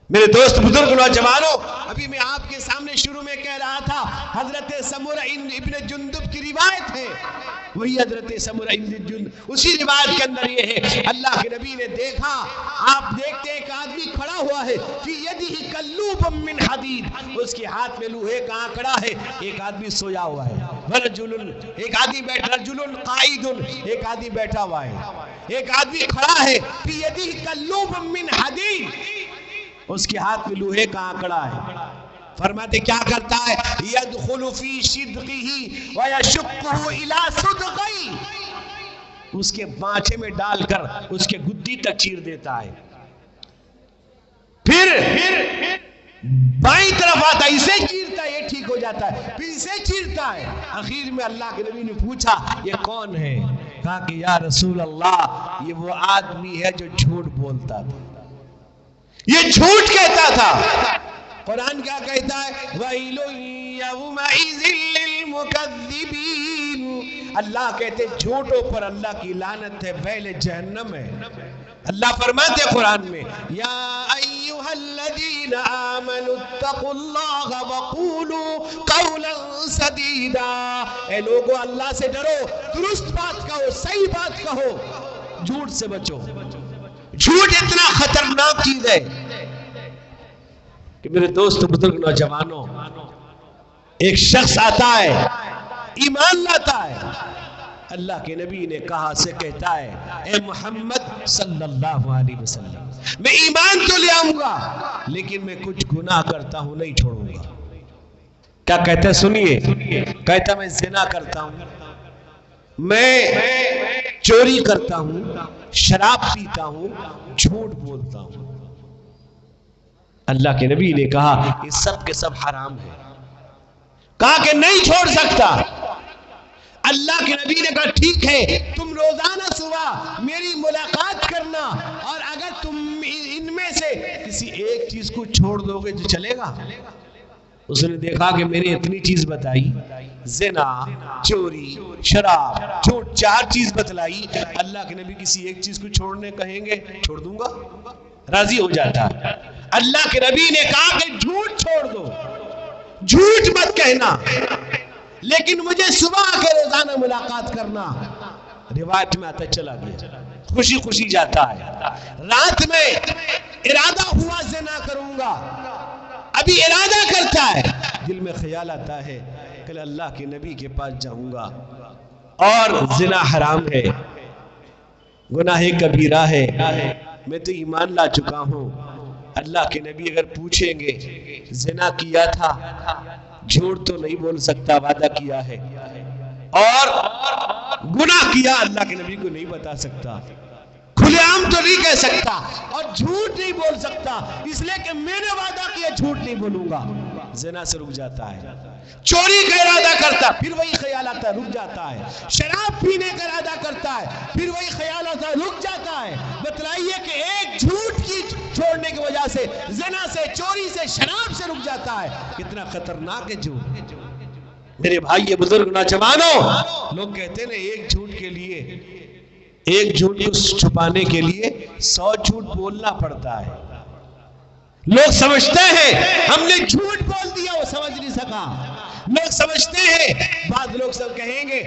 میرے دوست بزرگ نوجوانوں، ابھی میں آپ کے سامنے شروع میں کہہ رہا تھا حضرت سمرہ ابن جندب کی روایت ہے، وہی حضرت سمرہ ابن جندب، اسی روایت کے اندر یہ ہے اللہ کے نبی نے دیکھا، آپ دیکھتے ایک آدمی کھڑا ہوا ہے فی یدہ کلوب من حدید، اس کے ہاتھ میں لوہے کا آنکڑا ہے، ایک آدمی سویا ہوا ہے، ورجل، ایک آدمی بیٹھا، رجل قائد، ایک آدمی بیٹھا ہوا ہے، ایک آدمی کھڑا ہے فی یدہ کلوب من حدید، اس کے ہاتھ میں لوہے کا آنکڑا ہے، فرماتے کیا کرتا ہے، یدخل فی شدقہ ویشقہ الی صدقہ، اس کے مانچھے میں ڈال کر اس کے گدی تک چیر دیتا ہے، پھر بائیں طرف آتا ہے، اسے چیرتا ہے، یہ ٹھیک ہو جاتا ہے، پھر اسے چیرتا ہے، آخر میں اللہ کے نبی نے پوچھا یہ کون ہے؟ کہا کہ یا رسول اللہ یہ وہ آدمی ہے جو جھوٹ بولتا تھا، یہ جھوٹ کہتا تھا۔ قرآن کیا کہتا ہے، وَيْلٌ يَوْمَئِذٍ لِّلْمُكَذِّبِينَ، اللہ کہتے جھوٹوں پر اللہ کی لعنت ہے، ویل جہنم ہے۔ اللہ فرماتے قرآن میں یا ایھا الذین آمنوا اتقوا اللہ وقولوا قولا سدیدا، اے لوگو اللہ سے ڈرو، درست بات کہو، صحیح بات کہو، جھوٹ سے بچو۔ جھوٹ اتنا خطرناک چیز ہے کہ میرے دوست بزرگ نوجوانوں، ایک شخص آتا ہے ایمان لاتا ہے، اللہ کے نبی نے کہا سے کہتا ہے اے محمد صلی اللہ علیہ وسلم میں ایمان تو لے آؤں گا لیکن میں کچھ گناہ کرتا ہوں نہیں چھوڑوں گا۔ کیا کہتے ہیں سنیے، کہتا میں زنا کرتا ہوں، میں چوری کرتا ہوں، شراب پیتا ہوں، جھوٹ بولتا ہوں۔ اللہ کے نبی نے کہا یہ سب کے سب حرام ہے، کہا کہ نہیں چھوڑ سکتا۔ اللہ کے نبی نے کہا ٹھیک ہے تم روزانہ صبح میری ملاقات کرنا، اور اگر تم ان میں سے کسی ایک چیز کو چھوڑ دو گے تو چلے گا؟ اس نے دیکھا کہ میں نے اتنی چیز بتائی، زنا، چوری، شراب، جھوٹ، 4 چیز بتلائی، اللہ کے نبی کسی ایک چیز کو چھوڑنے کہیں گے چھوڑ دوں گا، راضی ہو جاتا۔ اللہ کے نبی نے کہا کہ جھوٹ چھوڑ دو، جھوٹ مت کہنا، لیکن مجھے صبح کے روزانہ ملاقات کرنا۔ روایت میں آتا چلا گیا، خوشی خوشی جاتا ہے، رات میں ارادہ ہوا زنا کروں گا، ابھی ارادہ کرتا ہے، دل میں خیال آتا ہے کہ اللہ کے نبی کے پاس جاؤں گا، اور زنا حرام ہے، گناہ کبیرہ ہے، میں تو ایمان لا چکا ہوں، اللہ کے نبی اگر پوچھیں گے زنا کیا تھا، جھوٹ تو نہیں بول سکتا، وعدہ کیا ہے، اور گناہ کیا اللہ کے نبی کو نہیں بتا سکتا، کھلے عام تو نہیں کہہ سکتا، اور جھوٹ نہیں بول سکتا، اس لیے کہ میں نے وعدہ کیا جھوٹ نہیں بولوں گا، زنا سے رک جاتا ہے۔ چوری کا ارادہ کرتا پھر وہی خیال آتا ہے، رک جاتا ہے۔ شراب پینے کا ارادہ کرتا ہے پھر وہی خیال آتا ہے، رک جاتا ہے۔ بتلائیے کہ ایک جھوٹ کی چھوڑنے کی وجہ سے، زنا سے، چوری سے، شراب سے رک جاتا ہے، کتنا خطرناک ہے جھوٹ۔ میرے بھائی بزرگ نوجوانوں، لوگ کہتے ہیں ایک جھوٹ کے لیے، ایک جھوٹ کو چھپانے کے لیے 100 جھوٹ بولنا پڑتا ہے۔ لوگ سمجھتے ہیں ہم نے جھوٹ بول دیا، وہ سمجھ نہیں سکا۔ لوگ سمجھتے ہیں، بعض لوگ سب کہیں گے